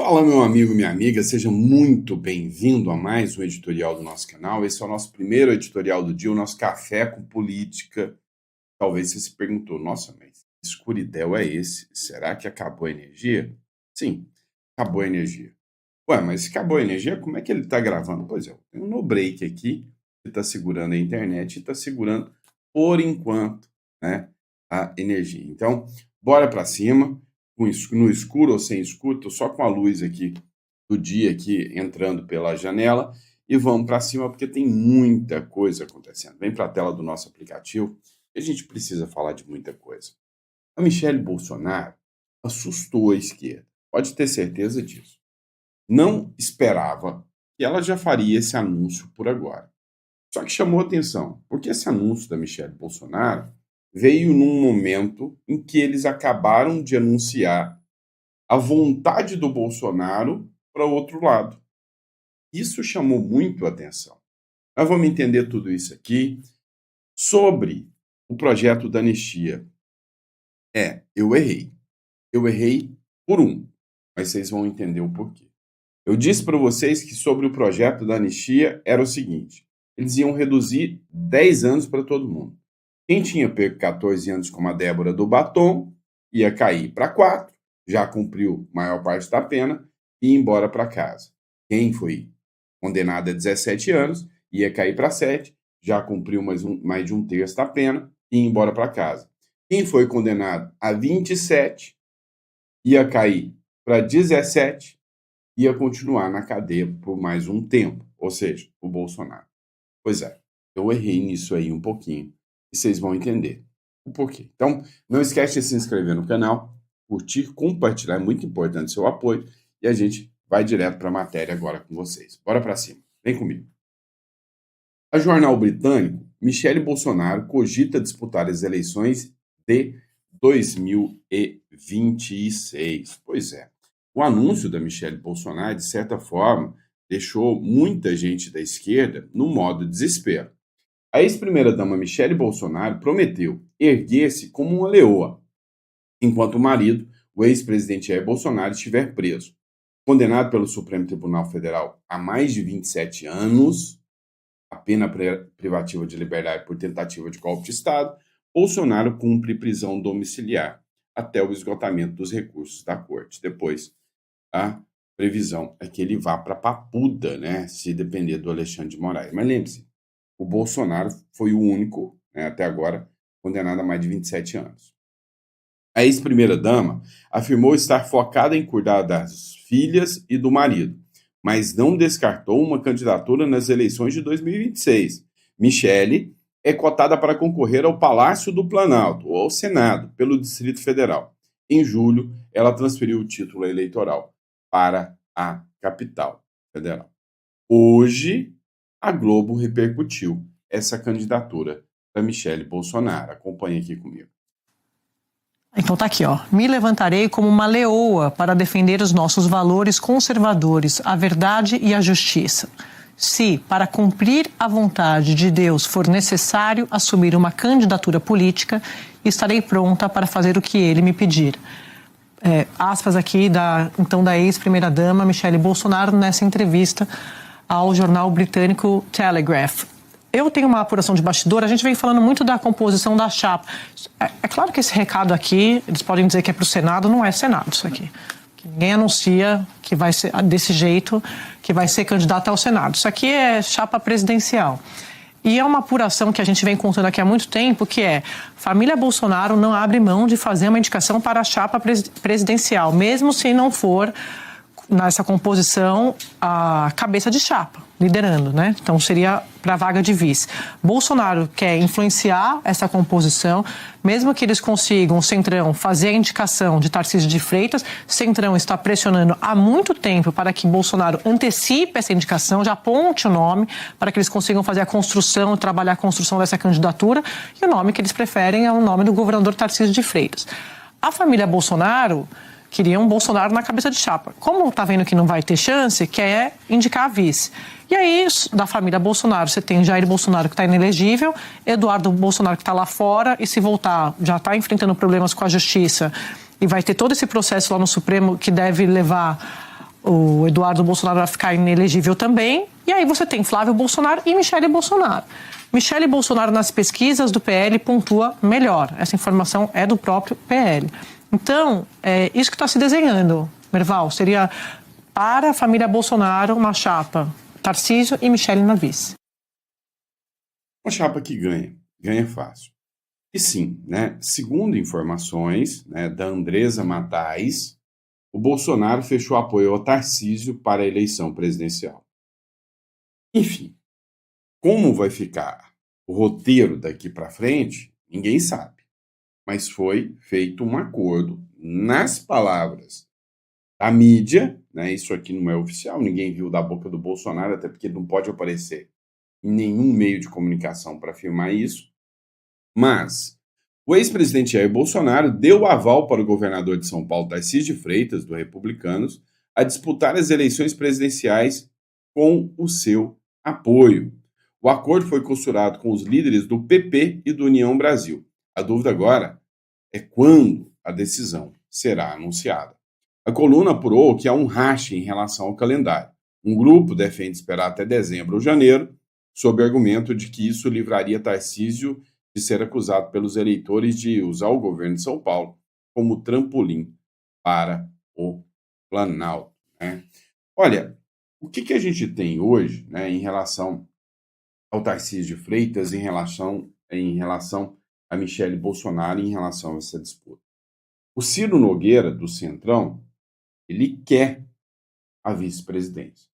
Fala, meu amigo, minha amiga, seja muito bem-vindo a mais um editorial do nosso canal. Esse é o nosso primeiro editorial do dia, o nosso café com política. Talvez você se perguntou, nossa, mas que escuridão é esse? Será que acabou a energia? Sim, acabou a energia. Ué, mas se acabou a energia, como é que ele está gravando? Pois é, tem um no break aqui, que está segurando a internet e está segurando, por enquanto, né, a energia. Então, bora para cima. No escuro ou sem escuro, tô só com a luz aqui do dia aqui entrando pela janela e vamos para cima porque tem muita coisa acontecendo. Vem para a tela do nosso aplicativo e a gente precisa falar de muita coisa. A Michelle Bolsonaro assustou a esquerda, pode ter certeza disso. Não esperava que ela já faria esse anúncio por agora. Só que chamou atenção, porque esse anúncio da Michelle Bolsonaro veio num momento em que eles acabaram de anunciar a vontade do Bolsonaro para o outro lado. Isso chamou muito a atenção. Nós vamos entender tudo isso aqui sobre o projeto da anistia. Eu errei. Eu errei por mas vocês vão entender o porquê. Eu disse para vocês que sobre o projeto da anistia era o seguinte: eles iam reduzir 10 anos para todo mundo. Quem tinha pego 14 anos, como a Débora do Batom, ia cair para 4, já cumpriu a maior parte da pena e ia embora para casa. Quem foi condenado a 17 anos, ia cair para 7, já cumpriu mais de um terço da pena e ia embora para casa. Quem foi condenado a 27, ia cair para 17, ia continuar na cadeia por mais um tempo, ou seja, o Bolsonaro. Pois é, eu errei nisso aí um pouquinho. E vocês vão entender o porquê. Então, não esquece de se inscrever no canal, curtir, compartilhar, é muito importante o seu apoio. E a gente vai direto para a matéria agora com vocês. Bora para cima, vem comigo. A jornal britânico, Michelle Bolsonaro cogita disputar as eleições de 2026. Pois é, o anúncio da Michelle Bolsonaro, de certa forma, deixou muita gente da esquerda no modo desespero. A ex-primeira-dama Michelle Bolsonaro prometeu erguer-se como uma leoa, enquanto o marido, o ex-presidente Jair Bolsonaro, estiver preso. Condenado pelo Supremo Tribunal Federal a mais de 27 anos, a pena privativa de liberdade por tentativa de golpe de Estado, Bolsonaro cumpre prisão domiciliar até o esgotamento dos recursos da corte. Depois, a previsão é que ele vá para Papuda, né, se depender do Alexandre de Moraes. Mas lembre-se, o Bolsonaro foi o único, até agora, condenado a mais de 27 anos. A ex-primeira-dama afirmou estar focada em cuidar das filhas e do marido, mas não descartou uma candidatura nas eleições de 2026. Michelle é cotada para concorrer ao Palácio do Planalto, ou ao Senado, pelo Distrito Federal. Em julho, ela transferiu o título eleitoral para a capital federal. Hoje, a Globo repercutiu essa candidatura da Michelle Bolsonaro. Acompanhe aqui comigo. Então tá aqui, ó. Me levantarei como uma leoa para defender os nossos valores conservadores, a verdade e a justiça. Se, para cumprir a vontade de Deus, for necessário assumir uma candidatura política, estarei pronta para fazer o que ele me pedir. Aspas aqui da ex-primeira-dama Michelle Bolsonaro nessa entrevista ao jornal britânico Telegraph. Eu tenho uma apuração de bastidor, a gente vem falando muito da composição da chapa. É claro que esse recado aqui, eles podem dizer que é para o Senado, não é Senado isso aqui. Ninguém anuncia que vai ser desse jeito, que vai ser candidato ao Senado. Isso aqui é chapa presidencial. E é uma apuração que a gente vem contando aqui há muito tempo, que é: família Bolsonaro não abre mão de fazer uma indicação para a chapa presidencial, mesmo se não for nessa composição a cabeça de chapa, liderando, né? Então seria para a vaga de vice. Bolsonaro quer influenciar essa composição, mesmo que eles consigam, o Centrão, fazer a indicação de Tarcísio de Freitas. Centrão está pressionando há muito tempo para que Bolsonaro antecipe essa indicação, já aponte o nome, para que eles consigam fazer a construção, trabalhar a construção dessa candidatura, e o nome que eles preferem é o nome do governador Tarcísio de Freitas. A família Bolsonaro queria um Bolsonaro na cabeça de chapa. Como está vendo que não vai ter chance, quer indicar a vice. E aí, da família Bolsonaro, você tem Jair Bolsonaro, que está inelegível, Eduardo Bolsonaro, que está lá fora, e se voltar, já está enfrentando problemas com a justiça, e vai ter todo esse processo lá no Supremo que deve levar o Eduardo Bolsonaro vai ficar inelegível também. E aí você tem Flávio Bolsonaro e Michele Bolsonaro. Michele Bolsonaro, nas pesquisas do PL, pontua melhor. Essa informação é do próprio PL. Então, é isso que está se desenhando, Merval. Seria para a família Bolsonaro uma chapa Tarcísio e Michele na vice. Uma chapa que ganha fácil. E sim, né, segundo informações, né, da Andresa Matais, o Bolsonaro fechou apoio ao Tarcísio para a eleição presidencial. Enfim, como vai ficar o roteiro daqui para frente, ninguém sabe. Mas foi feito um acordo, nas palavras da mídia, né, isso aqui não é oficial, ninguém viu da boca do Bolsonaro, até porque não pode aparecer em nenhum meio de comunicação para afirmar isso. Mas o ex-presidente Jair Bolsonaro deu aval para o governador de São Paulo, Tarcísio de Freitas, do Republicanos, a disputar as eleições presidenciais com o seu apoio. O acordo foi costurado com os líderes do PP e do União Brasil. A dúvida agora é quando a decisão será anunciada. A coluna apurou que há um racha em relação ao calendário. Um grupo defende esperar até dezembro ou janeiro, sob o argumento de que isso livraria Tarcísio de ser acusado pelos eleitores de usar o governo de São Paulo como trampolim para o Planalto, né? Olha, o que a gente tem hoje, né, em relação ao Tarcísio de Freitas, em relação a Michele Bolsonaro, em relação a essa disputa? O Ciro Nogueira, do Centrão, ele quer a vice-presidência.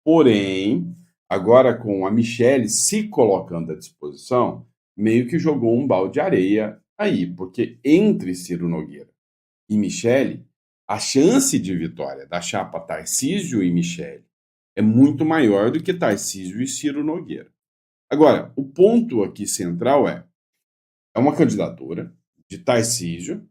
Porém, agora com a Michele se colocando à disposição, meio que jogou um balde de areia aí, porque entre Ciro Nogueira e Michele, a chance de vitória da chapa Tarcísio e Michele é muito maior do que Tarcísio e Ciro Nogueira. Agora, o ponto aqui central é uma candidatura de Tarcísio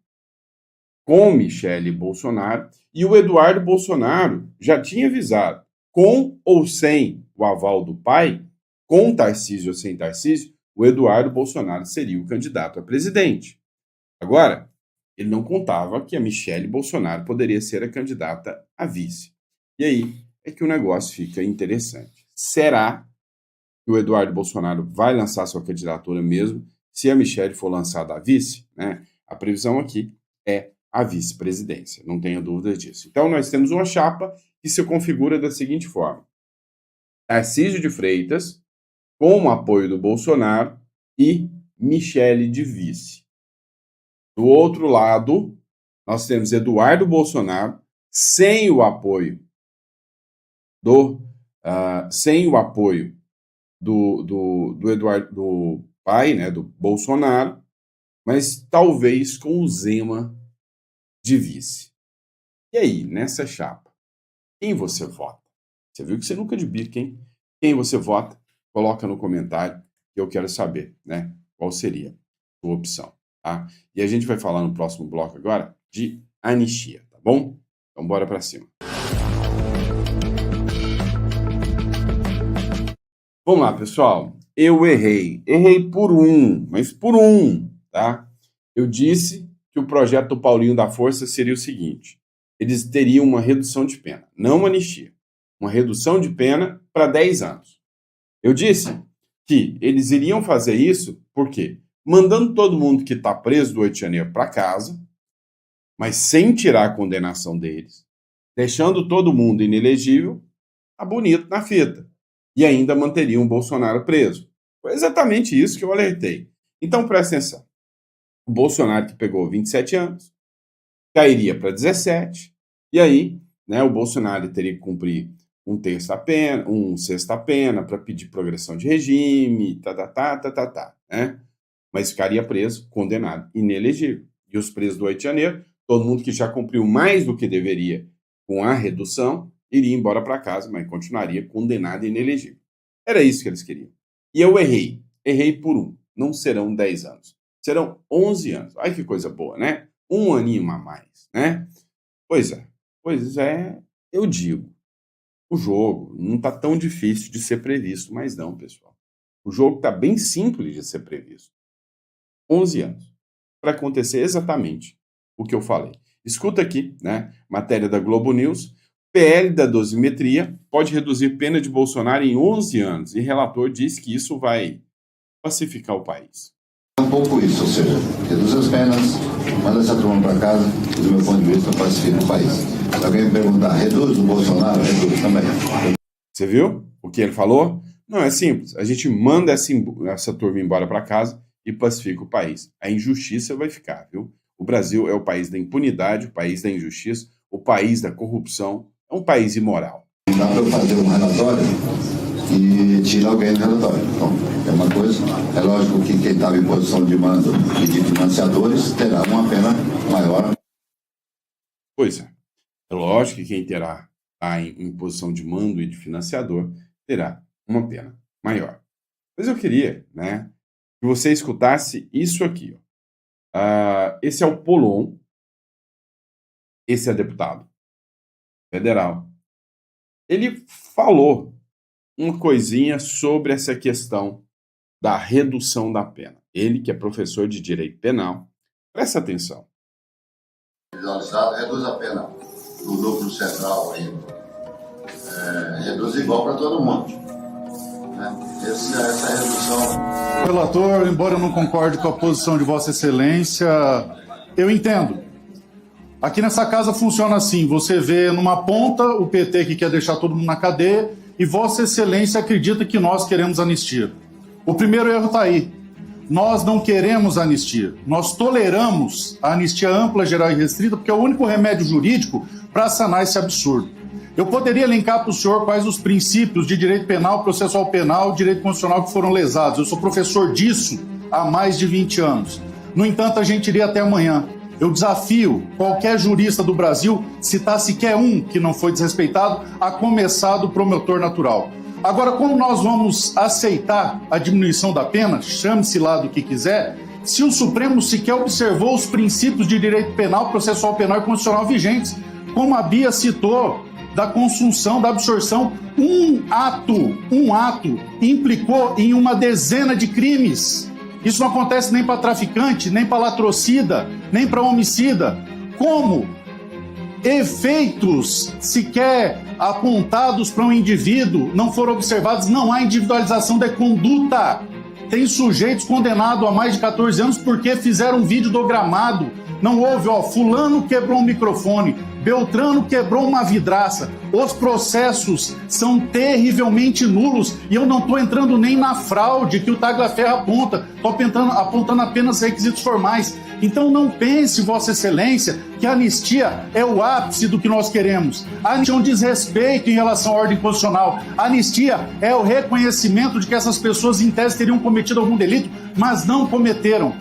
com Michele Bolsonaro, e o Eduardo Bolsonaro já tinha avisado, com ou sem o aval do pai, com Tarcísio ou sem Tarcísio, o Eduardo Bolsonaro seria o candidato a presidente. Agora, ele não contava que a Michele Bolsonaro poderia ser a candidata a vice. E aí é que o negócio fica interessante. Será que o Eduardo Bolsonaro vai lançar sua candidatura mesmo se a Michele for lançada a vice? Né? A previsão aqui é a vice-presidência, não tenha dúvida disso. Então, nós temos uma chapa que se configura da seguinte forma: Tarcísio de Freitas, com o apoio do Bolsonaro, e Michele de vice. Do outro lado, nós temos Eduardo Bolsonaro sem o apoio do Eduardo, do pai, né, do Bolsonaro, mas talvez com o Zema de vice. E aí, nessa chapa, quem você vota? Você viu que você nunca de bico, hein? Quem você vota? Coloca no comentário que eu quero saber, né? Qual seria a sua opção, tá? E a gente vai falar no próximo bloco agora de anistia, tá bom? Então bora pra cima. Vamos lá, pessoal. Eu errei. Errei por mas por tá? Eu disse que o projeto do Paulinho da Força seria o seguinte: eles teriam uma redução de pena, não uma anistia, uma redução de pena para 10 anos. Eu disse que eles iriam fazer isso, por quê? Mandando todo mundo que está preso do 8 de janeiro para casa, mas sem tirar a condenação deles, deixando todo mundo inelegível, tá bonito na fita. E ainda manteriam o Bolsonaro preso. Foi exatamente isso que eu alertei. Então, presta atenção. O Bolsonaro, que pegou 27 anos, cairia para 17, e aí, né, o Bolsonaro teria que cumprir um sexta pena para pedir progressão de regime, né? Mas ficaria preso, condenado, inelegível. E os presos do 8 de janeiro, todo mundo que já cumpriu mais do que deveria com a redução, iria embora para casa, mas continuaria condenado e inelegível. Era isso que eles queriam. E eu errei. Errei por Não serão 10 anos. Serão 11 anos. Ai, que coisa boa, né? Um aninho a mais, né? Pois é, eu digo. O jogo não está tão difícil de ser previsto, mas não, pessoal. O jogo está bem simples de ser previsto. 11 anos. Para acontecer exatamente o que eu falei. Escuta aqui, né? Matéria da Globo News. O PL da dosimetria pode reduzir pena de Bolsonaro em 11 anos. E relator diz que isso vai pacificar o país. Um pouco isso, ou seja, reduz as penas, manda essa turma para casa e, do meu ponto de vista, pacifica o país. Se alguém me perguntar, reduz o Bolsonaro? Reduz também. Você viu o que ele falou? Não, é simples. A gente manda essa turma embora para casa e pacifica o país. A injustiça vai ficar, viu? O Brasil é o país da impunidade, o país da injustiça, o país da corrupção, é um país imoral. Dá para eu fazer um relatório e tirar alguém do relatório. Então, é uma coisa. É lógico que quem estava em posição de mando e de financiadores terá uma pena maior. Pois é. É lógico que quem está em posição de mando e de financiador terá uma pena maior. Mas eu queria, né, que você escutasse isso aqui. Esse é o Polon. Esse é deputado federal. Ele falou uma coisinha sobre essa questão da redução da pena. Ele, que é professor de direito penal, presta atenção. O Estado reduz a pena do lucro central aí. Reduz igual para todo mundo. Né? Essa redução. Relator, embora eu não concorde com a posição de Vossa Excelência, eu entendo. Aqui nessa casa funciona assim, você vê numa ponta o PT que quer deixar todo mundo na cadeia e Vossa Excelência acredita que nós queremos anistia. O primeiro erro está aí. Nós não queremos anistia. Nós toleramos a anistia ampla, geral e restrita porque é o único remédio jurídico para sanar esse absurdo. Eu poderia elencar para o senhor quais os princípios de direito penal, processual penal, direito constitucional que foram lesados. Eu sou professor disso há mais de 20 anos. No entanto, a gente iria até amanhã. Eu desafio qualquer jurista do Brasil, citar sequer um que não foi desrespeitado, a começar do promotor natural. Agora, como nós vamos aceitar a diminuição da pena, chame-se lá do que quiser, se o Supremo sequer observou os princípios de direito penal, processual penal e constitucional vigentes, como a Bia citou, da consunção, da absorção, um ato implicou em uma dezena de crimes. Isso não acontece nem para traficante, nem para latrocida, nem para homicida. Como efeitos sequer apontados para um indivíduo não foram observados, não há individualização da conduta. Tem sujeitos condenados a mais de 14 anos porque fizeram um vídeo do gramado. Não houve, fulano quebrou um microfone, Beltrano quebrou uma vidraça. Os processos são terrivelmente nulos e eu não estou entrando nem na fraude que o Tagliaferro aponta. Estou apontando apenas requisitos formais. Então não pense, Vossa Excelência, que a anistia é o ápice do que nós queremos. A anistia é um desrespeito em relação à ordem constitucional. A anistia é o reconhecimento de que essas pessoas, em tese, teriam cometido algum delito, mas não cometeram.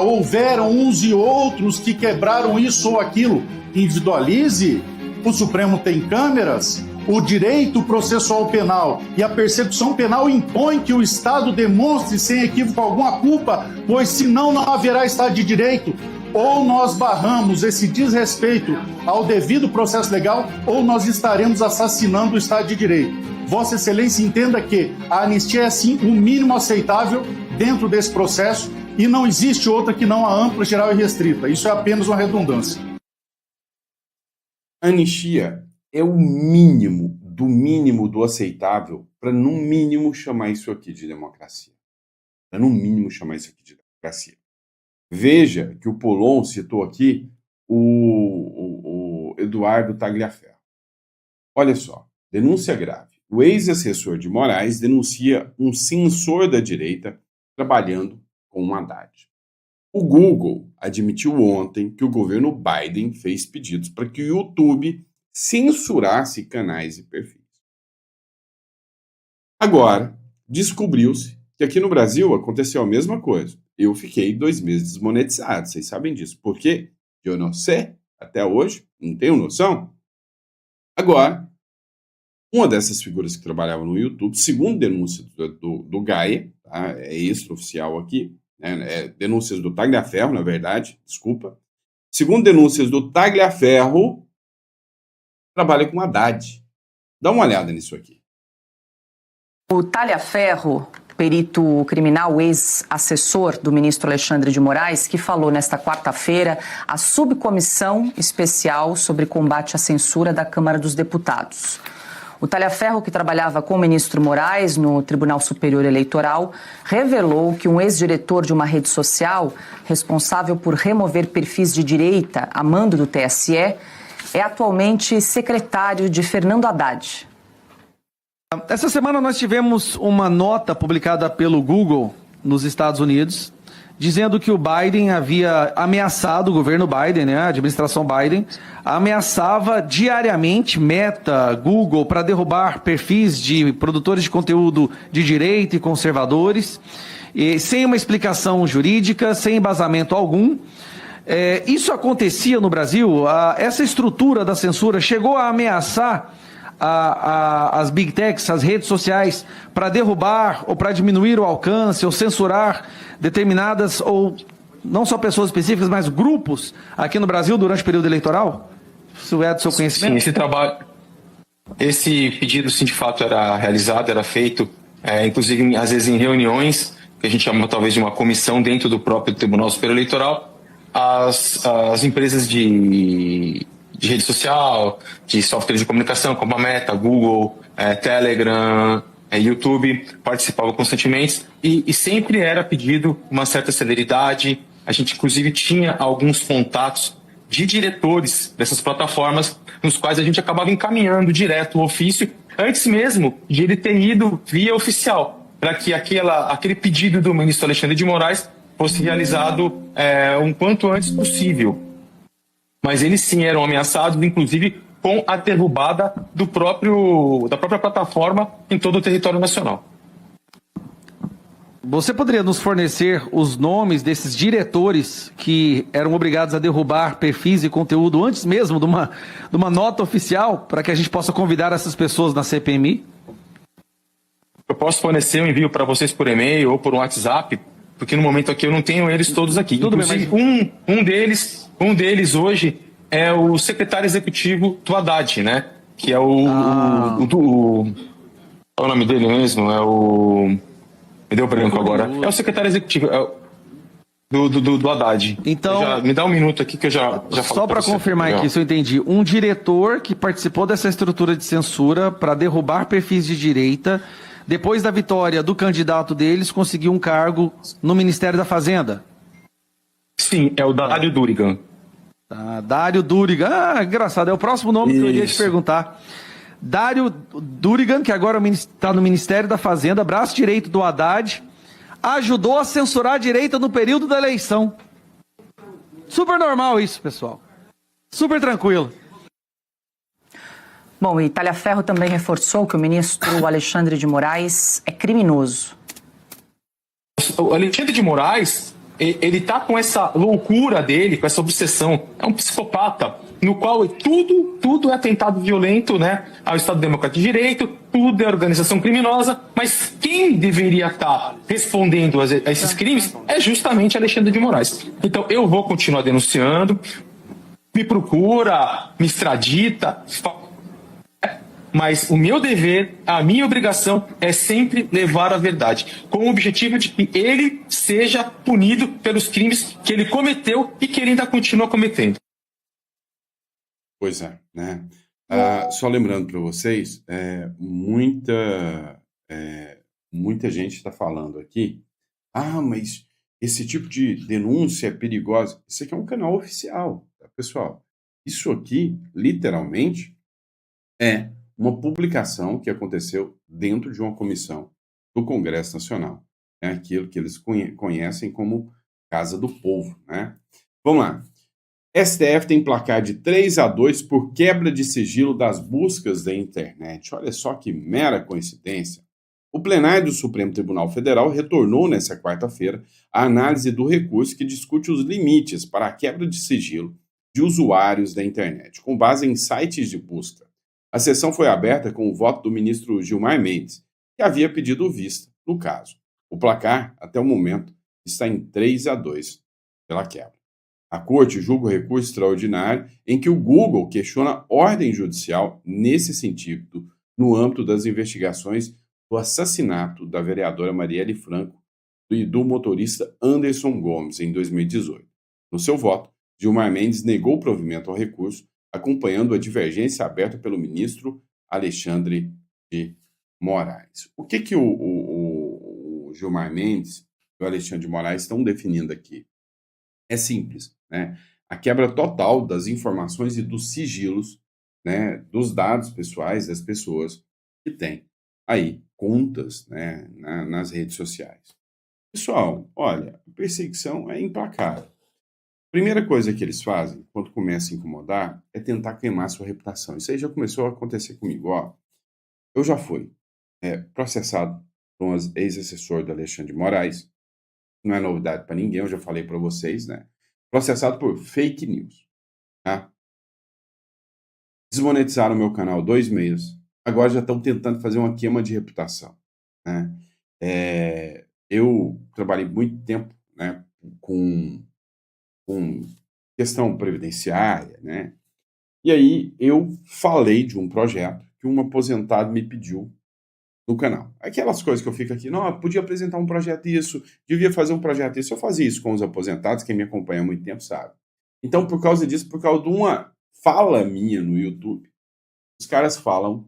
Houveram uns e outros que quebraram isso ou aquilo. Individualize. O Supremo tem câmeras. O direito processual penal e a persecução penal impõem que o Estado demonstre sem equívoco alguma culpa, pois senão não haverá Estado de Direito. Ou nós barramos esse desrespeito ao devido processo legal, ou nós estaremos assassinando o Estado de Direito. Vossa Excelência entenda que a anistia é sim o mínimo aceitável dentro desse processo e não existe outra que não a ampla, geral e restrita. Isso é apenas uma redundância. A anistia é o mínimo do aceitável para, no mínimo, chamar isso aqui de democracia. Para, no mínimo, chamar isso aqui de democracia. Veja que o Polon citou aqui o Eduardo Tagliaferro. Olha só, denúncia grave. O ex-assessor de Moraes denuncia um censor da direita trabalhando com o Haddad. O Google admitiu ontem que o governo Biden fez pedidos para que o YouTube censurasse canais e perfis. Agora, descobriu-se que aqui no Brasil aconteceu a mesma coisa. Eu fiquei 2 meses desmonetizado, vocês sabem disso. Por quê? Eu não sei, até hoje, não tenho noção. Agora, uma dessas figuras que trabalhava no YouTube, segundo denúncia do Gaia, tá? É extraoficial aqui, denúncias do Tagliaferro, na verdade, desculpa. Segundo denúncias do Tagliaferro, trabalha com Haddad. Dá uma olhada nisso aqui. O Tagliaferro perito criminal, ex-assessor do ministro Alexandre de Moraes, que falou nesta quarta-feira à subcomissão especial sobre combate à censura da Câmara dos Deputados. O talha-ferro que trabalhava com o ministro Moraes no Tribunal Superior Eleitoral revelou que um ex-diretor de uma rede social, responsável por remover perfis de direita a mando do TSE, é atualmente secretário de Fernando Haddad. Essa semana nós tivemos uma nota publicada pelo Google nos Estados Unidos, dizendo que o Biden havia ameaçado, o governo Biden, né, a administração Biden, ameaçava diariamente Meta, Google, para derrubar perfis de produtores de conteúdo de direita e conservadores, e sem uma explicação jurídica, sem embasamento algum. Isso acontecia no Brasil? Essa estrutura da censura chegou a ameaçar as big techs, as redes sociais, para derrubar ou para diminuir o alcance ou censurar determinadas, ou não só pessoas específicas, mas grupos aqui no Brasil durante o período eleitoral? Isso é do seu conhecimento? Sim, esse pedido, sim, de fato era realizado, era feito, inclusive às vezes em reuniões, que a gente chama talvez de uma comissão dentro do próprio Tribunal Superior Eleitoral. As empresas de rede social, de software de comunicação, como a Meta, Google, Telegram, YouTube, participavam constantemente e sempre era pedido uma certa celeridade. A gente, inclusive, tinha alguns contatos de diretores dessas plataformas, nos quais a gente acabava encaminhando direto o ofício, antes mesmo de ele ter ido via oficial, para que aquele pedido do ministro Alexandre de Moraes fosse realizado um quanto antes possível. Mas eles sim eram ameaçados, inclusive com a derrubada da própria plataforma em todo o território nacional. Você poderia nos fornecer os nomes desses diretores que eram obrigados a derrubar perfis e conteúdo antes mesmo de uma nota oficial, para que a gente possa convidar essas pessoas na CPMI? Eu posso fornecer um envio para vocês por e-mail ou por WhatsApp, porque no momento aqui eu não tenho eles todos aqui. Tudo inclusive, bem, mas... um deles hoje é o secretário executivo do Haddad, né? Que é qual é o nome dele mesmo? Me deu branco agora. É o secretário executivo do Haddad. Então, me dá um minuto aqui que eu já falo. Só para confirmar aqui, se eu entendi. Um diretor que participou dessa estrutura de censura para derrubar perfis de direita, depois da vitória do candidato deles, conseguiu um cargo no Ministério da Fazenda. Sim, é o Dário Durigan. Dário Durigan. Engraçado, é o próximo nome que eu iria te perguntar. Dário Durigan, que agora está no Ministério da Fazenda, braço direito do Haddad, ajudou a censurar a direita no período da eleição. Super normal isso, pessoal. Super tranquilo. Bom, e Talhaferro também reforçou que o ministro Alexandre de Moraes é criminoso. O Alexandre de Moraes, ele está com essa loucura dele, com essa obsessão. É um psicopata, no qual tudo é atentado violento, né, ao Estado Democrático de Direito, tudo é organização criminosa, mas quem deveria estar respondendo a esses crimes é justamente Alexandre de Moraes. Então eu vou continuar denunciando, me procura, me extradita, mas o meu dever, a minha obrigação é sempre levar a verdade, com o objetivo de que ele seja punido pelos crimes que ele cometeu e que ele ainda continua cometendo. Pois é, né? Só lembrando para vocês, muita gente está falando aqui, mas esse tipo de denúncia é perigosa. Isso aqui é um canal oficial, tá, pessoal? Isso aqui, literalmente, é uma publicação que aconteceu dentro de uma comissão do Congresso Nacional. É aquilo que eles conhecem como Casa do Povo, né? Vamos lá. STF tem placar de 3-2 por quebra de sigilo das buscas da internet. Olha só que mera coincidência. O plenário do Supremo Tribunal Federal retornou nesta quarta-feira a análise do recurso que discute os limites para a quebra de sigilo de usuários da internet, com base em sites de busca. A sessão foi aberta com o voto do ministro Gilmar Mendes, que havia pedido vista no caso. O placar, até o momento, está em 3-2 pela quebra. A Corte julga o recurso extraordinário em que o Google questiona ordem judicial nesse sentido, no âmbito das investigações do assassinato da vereadora Marielle Franco e do motorista Anderson Gomes, em 2018. No seu voto, Gilmar Mendes negou o provimento ao recurso, acompanhando a divergência aberta pelo ministro Alexandre de Moraes. O que o Gilmar Mendes e o Alexandre de Moraes estão definindo aqui? É simples, né? A quebra total das informações e dos sigilos, né, dos dados pessoais das pessoas que têm aí contas, né, nas redes sociais. Pessoal, olha, a perseguição é implacável. Primeira coisa que eles fazem, quando começa a incomodar, é tentar queimar sua reputação. Isso aí já começou a acontecer comigo. Ó, eu já fui processado por um ex-assessor do Alexandre de Moraes. Não é novidade para ninguém, eu já falei para vocês, né? Processado por fake news. Tá? Desmonetizaram meu canal 2 meses. Agora já estão tentando fazer uma queima de reputação. Né? Eu trabalhei muito tempo, né, com questão previdenciária, né? E aí eu falei de um projeto que um aposentado me pediu no canal. Aquelas coisas que eu fico aqui, não, podia apresentar um projeto isso, devia fazer um projeto isso. Eu fazia isso com os aposentados, quem me acompanha há muito tempo sabe. Então, por causa disso, por causa de uma fala minha no YouTube, os caras falam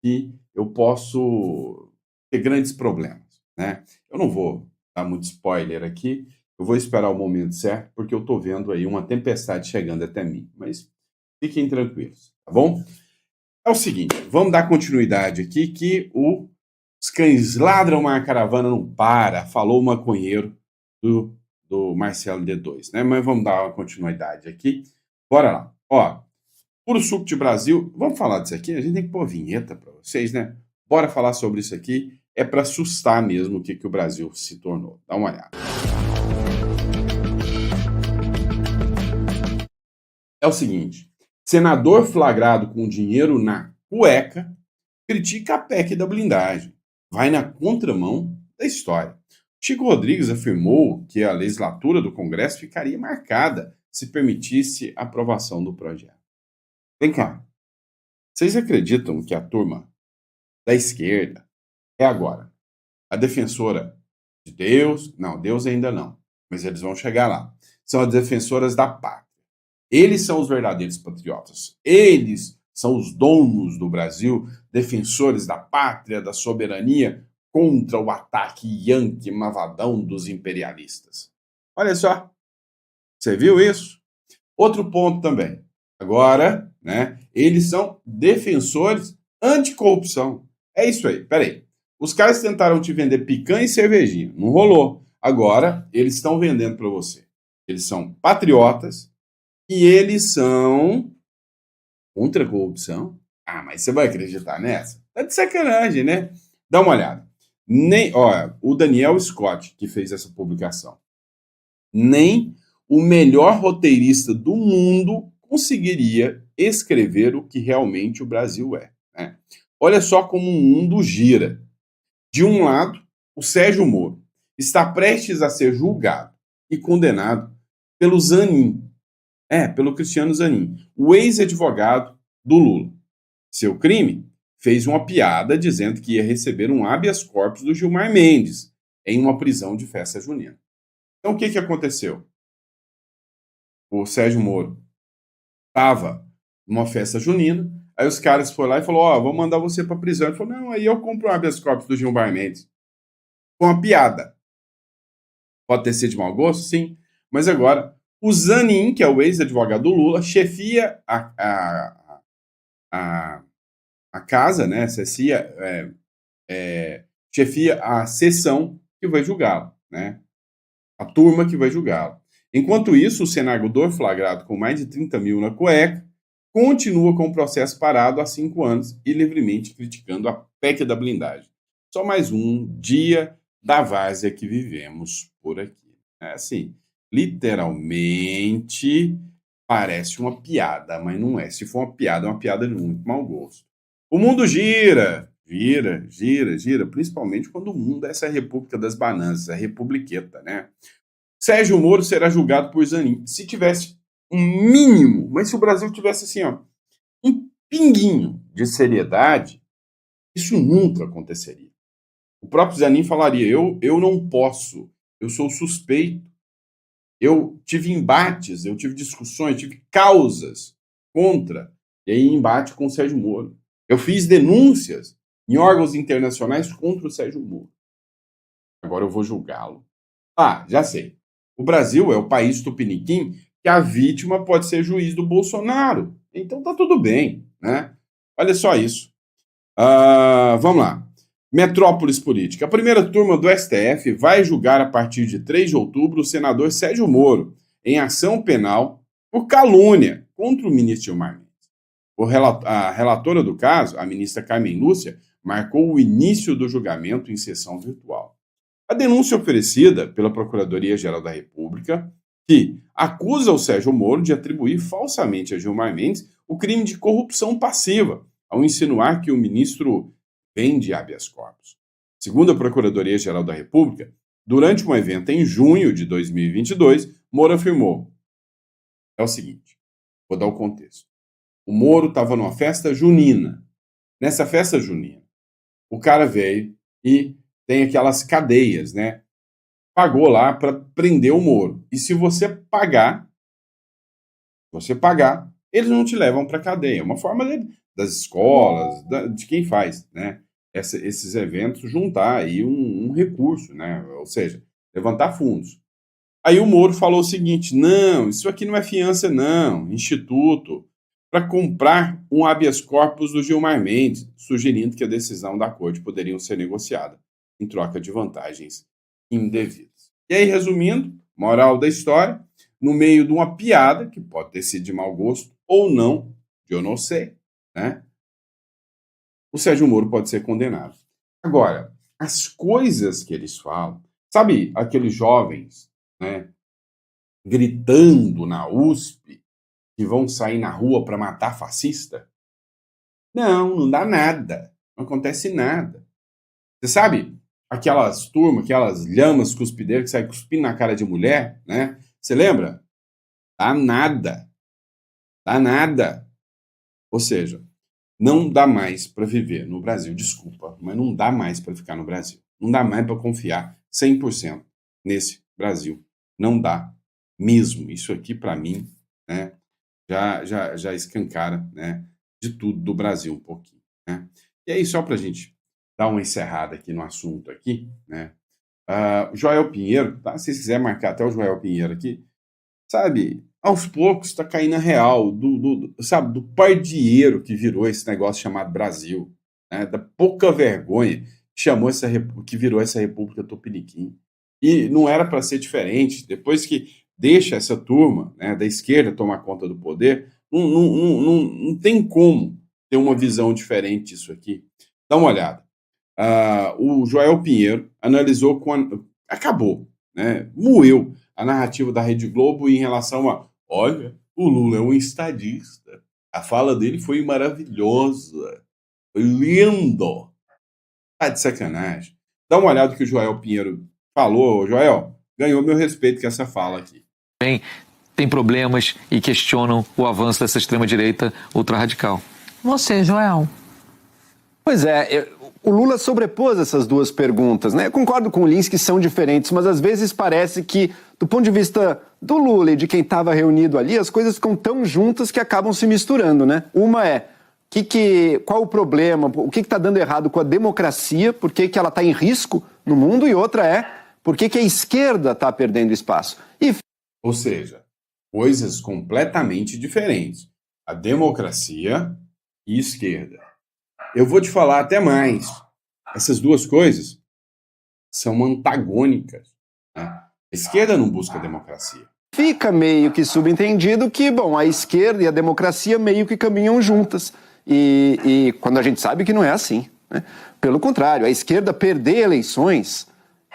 que eu posso ter grandes problemas, né? Eu não vou dar muito spoiler aqui, eu vou esperar o momento certo, porque eu estou vendo aí uma tempestade chegando até mim. Mas fiquem tranquilos, tá bom? É o seguinte, vamos dar continuidade aqui, que os cães ladram, mas a caravana não para, falou o maconheiro do Marcelo D2, né? Mas vamos dar uma continuidade aqui. Bora lá. Ó, Puro Suco de Brasil, vamos falar disso aqui? A gente tem que pôr vinheta para vocês, né? Bora falar sobre isso aqui. É para assustar mesmo o que o Brasil se tornou. Dá uma olhada. É o seguinte, senador flagrado com dinheiro na cueca critica a PEC da blindagem. Vai na contramão da história. Chico Rodrigues afirmou que a legislatura do Congresso ficaria marcada se permitisse a aprovação do projeto. Vem cá, vocês acreditam que a turma da esquerda é agora a defensora de Deus? Não, Deus ainda não, mas eles vão chegar lá. São as defensoras da pátria. Eles são os verdadeiros patriotas. Eles são os donos do Brasil, defensores da pátria, da soberania, contra o ataque yankee mavadão dos imperialistas. Olha só. Você viu isso? Outro ponto também. Agora, né, eles são defensores anticorrupção. É isso aí. Peraí. Os caras tentaram te vender picanha e cervejinha. Não rolou. Agora, eles estão vendendo para você. Eles são patriotas e eles são contra a corrupção. Ah, mas você vai acreditar nessa? Tá de sacanagem, né? Dá uma olhada. O Daniel Scott, que fez essa publicação, nem o melhor roteirista do mundo conseguiria escrever o que realmente o Brasil é. Né? Olha só como o mundo gira. De um lado, o Sérgio Moro está prestes a ser julgado e condenado pelo Zanin. Pelo Cristiano Zanin, o ex-advogado do Lula. Seu crime? Fez uma piada dizendo que ia receber um habeas corpus do Gilmar Mendes em uma prisão de festa junina. Então, o que aconteceu? O Sérgio Moro estava numa festa junina, aí os caras foram lá e falaram, vou mandar você para prisão. Ele falou, não, aí eu compro um habeas corpus do Gilmar Mendes. Com uma piada. Pode ter sido de mau gosto? Sim. Mas agora, o Zanin, que é o ex-advogado do Lula, chefia a casa, né, chefia a sessão que vai julgá-lo, né, a turma que vai julgá-lo. Enquanto isso, o senador flagrado com mais de 30 mil na cueca continua com o processo parado há 5 anos e livremente criticando a PEC da blindagem. Só mais um dia da várzea que vivemos por aqui. É assim, literalmente parece uma piada, mas não é. Se for uma piada, é uma piada de muito mau gosto. O mundo gira, principalmente quando o mundo é essa república das bananas, essa republiqueta, né? Sérgio Moro será julgado por Zanin. Se tivesse um mínimo, mas se o Brasil tivesse assim, um pinguinho de seriedade, isso nunca aconteceria. O próprio Zanin falaria, eu não posso, eu sou suspeito. Eu tive embates, eu tive discussões, tive causas contra, e aí embate com o Sérgio Moro. Eu fiz denúncias em órgãos internacionais contra o Sérgio Moro. Agora eu vou julgá-lo. Ah, já sei. O Brasil é o país tupiniquim que a vítima pode ser juiz do Bolsonaro. Então tá tudo bem, né? Olha só isso. Vamos lá. Metrópolis Política. A primeira turma do STF vai julgar a partir de 3 de outubro o senador Sérgio Moro em ação penal por calúnia contra o ministro Gilmar Mendes. A relatora do caso, a ministra Carmen Lúcia, marcou o início do julgamento em sessão virtual. A denúncia oferecida pela Procuradoria-Geral da República, que acusa o Sérgio Moro de atribuir falsamente a Gilmar Mendes o crime de corrupção passiva, ao insinuar que o ministro vende habeas corpus. Segundo a Procuradoria-Geral da República, durante um evento em junho de 2022, Moro afirmou: é o seguinte, vou dar o contexto. O Moro estava numa festa junina. Nessa festa junina, o cara veio e tem aquelas cadeias, né? Pagou lá para prender o Moro. E se você pagar, eles não te levam para cadeia. É uma forma das escolas, de quem faz, né? Esses eventos, juntar aí um recurso, né? Ou seja, levantar fundos. Aí o Moro falou o seguinte: não, isso aqui não é fiança, não, instituto, para comprar um habeas corpus do Gilmar Mendes, sugerindo que a decisão da corte poderia ser negociada em troca de vantagens indevidas. E aí, resumindo, moral da história, no meio de uma piada, que pode ter sido de mau gosto ou não, eu não sei, né? O Sérgio Moro pode ser condenado. Agora, as coisas que eles falam, sabe aqueles jovens, né, gritando na USP que vão sair na rua para matar fascista? Não dá nada, não acontece nada. Você sabe aquelas turmas, aquelas lhamas cuspideiras que saem cuspindo na cara de mulher, né? Você lembra? Dá nada. Ou seja, não dá mais para viver no Brasil. Desculpa, mas não dá mais para ficar no Brasil. Não dá mais para confiar 100% nesse Brasil. Não dá mesmo. Isso aqui, para mim, né, já escancara, né, de tudo do Brasil um pouquinho, né? E aí, só para a gente dar uma encerrada aqui no assunto aqui, né? Joel Pinheiro, tá? Se vocês quiserem marcar até o Joel Pinheiro aqui, sabe, aos poucos está caindo a real do pardieiro que virou esse negócio chamado Brasil, né? Da pouca vergonha que virou essa República Tupiniquim. E não era para ser diferente. Depois que deixa essa turma, né, da esquerda tomar conta do poder, não tem como ter uma visão diferente disso aqui. Dá uma olhada. O Joel Pinheiro analisou acabou, né, moeu a narrativa da Rede Globo em relação a: olha, o Lula é um estadista. A fala dele foi maravilhosa. Foi lindo. Tá de sacanagem. Dá uma olhada no que o Joel Pinheiro falou. Joel, ganhou meu respeito com essa fala aqui. Tem problemas e questionam o avanço dessa extrema-direita ultra-radical. Você, Joel. Pois é, o Lula sobrepôs essas duas perguntas, né? Eu concordo com o Lins que são diferentes, mas às vezes parece que, do ponto de vista do Lula e de quem estava reunido ali, as coisas ficam tão juntas que acabam se misturando, né? Uma é, qual o problema, o que está dando errado com a democracia, por que ela está em risco no mundo, e outra é, por que a esquerda está perdendo espaço. Ou seja, coisas completamente diferentes. A democracia e a esquerda. Eu vou te falar até mais. Essas duas coisas são antagônicas, né? A esquerda não busca a democracia. Fica meio que subentendido que, bom, a esquerda e a democracia meio que caminham juntas. E quando a gente sabe que não é assim, né? Pelo contrário, a esquerda perder eleições,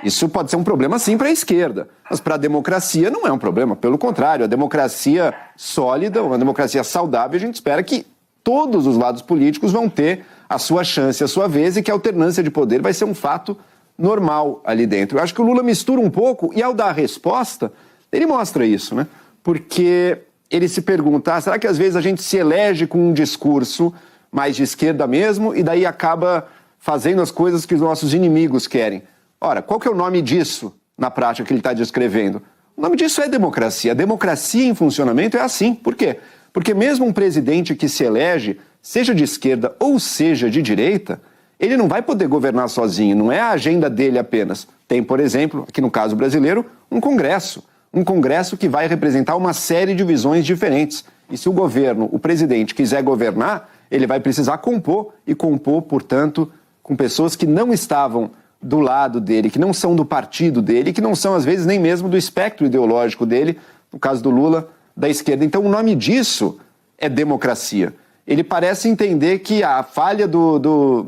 isso pode ser um problema sim para a esquerda, mas para a democracia não é um problema. Pelo contrário, a democracia sólida, uma democracia saudável, a gente espera que todos os lados políticos vão ter a sua chance, a sua vez, e que a alternância de poder vai ser um fato normal ali dentro. Eu acho que o Lula mistura um pouco, e ao dar a resposta, ele mostra isso, né? Porque ele se pergunta, será que às vezes a gente se elege com um discurso mais de esquerda mesmo, e daí acaba fazendo as coisas que os nossos inimigos querem. Ora, qual que é o nome disso na prática que ele está descrevendo? O nome disso é democracia. A democracia em funcionamento é assim. Por quê? Porque mesmo um presidente que se elege, seja de esquerda ou seja de direita, ele não vai poder governar sozinho, não é a agenda dele apenas. Tem, por exemplo, aqui no caso brasileiro, um Congresso que vai representar uma série de visões diferentes. E se o governo, o presidente, quiser governar, ele vai precisar compor, e compor, portanto, com pessoas que não estavam do lado dele, que não são do partido dele, que não são, às vezes, nem mesmo do espectro ideológico dele, no caso do Lula, da esquerda. Então, o nome disso é democracia. Ele parece entender que a falha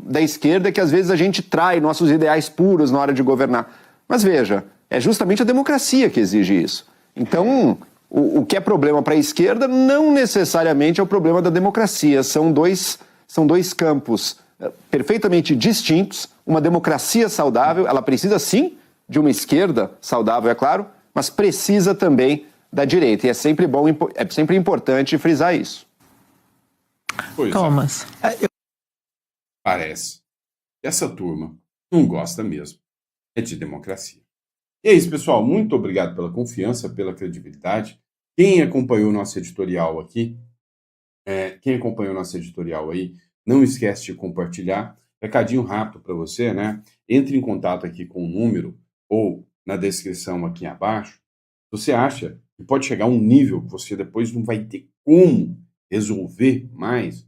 da esquerda é que, às vezes, a gente trai nossos ideais puros na hora de governar. Mas, veja, é justamente a democracia que exige isso. Então, o que é problema para a esquerda não necessariamente é o problema da democracia. São dois campos perfeitamente distintos. Uma democracia saudável, ela precisa, sim, de uma esquerda saudável, é claro, mas precisa também da direita. E é sempre importante frisar isso. Pois Thomas. Parece que essa turma não gosta mesmo de democracia. E é isso, pessoal. Muito obrigado pela confiança, pela credibilidade. Quem acompanhou o nosso editorial aqui, não esquece de compartilhar. Recadinho rápido para você, né? Entre em contato aqui com o número ou na descrição aqui abaixo. Você acha que pode chegar a um nível que você depois não vai ter como resolver mais?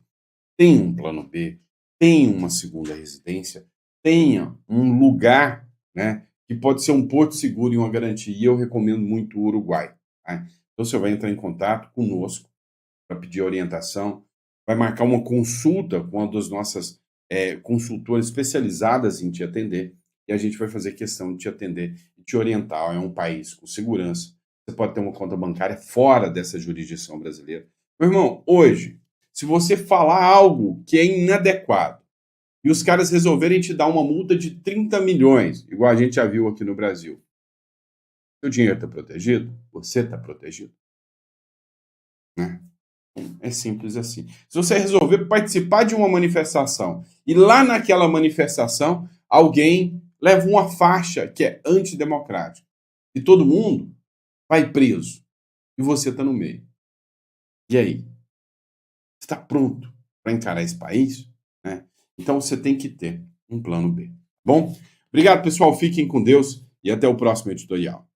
Tem um plano B, tem uma segunda residência, tenha um lugar, né, que pode ser um porto seguro e uma garantia. E eu recomendo muito o Uruguai. Tá? Então você vai entrar em contato conosco para pedir orientação, vai marcar uma consulta com uma das nossas consultoras especializadas em te atender, e a gente vai fazer questão de te atender e te orientar. É um país com segurança. Você pode ter uma conta bancária fora dessa jurisdição brasileira. Meu irmão, hoje, se você falar algo que é inadequado e os caras resolverem te dar uma multa de 30 milhões, igual a gente já viu aqui no Brasil, o dinheiro está protegido? Você está protegido? Né? É simples assim. Se você resolver participar de uma manifestação e lá naquela manifestação alguém leva uma faixa que é antidemocrática e todo mundo vai preso e você está no meio. E aí? Você está pronto para encarar esse país? Né? Então você tem que ter um plano B. Bom? Obrigado, pessoal. Fiquem com Deus e até o próximo editorial.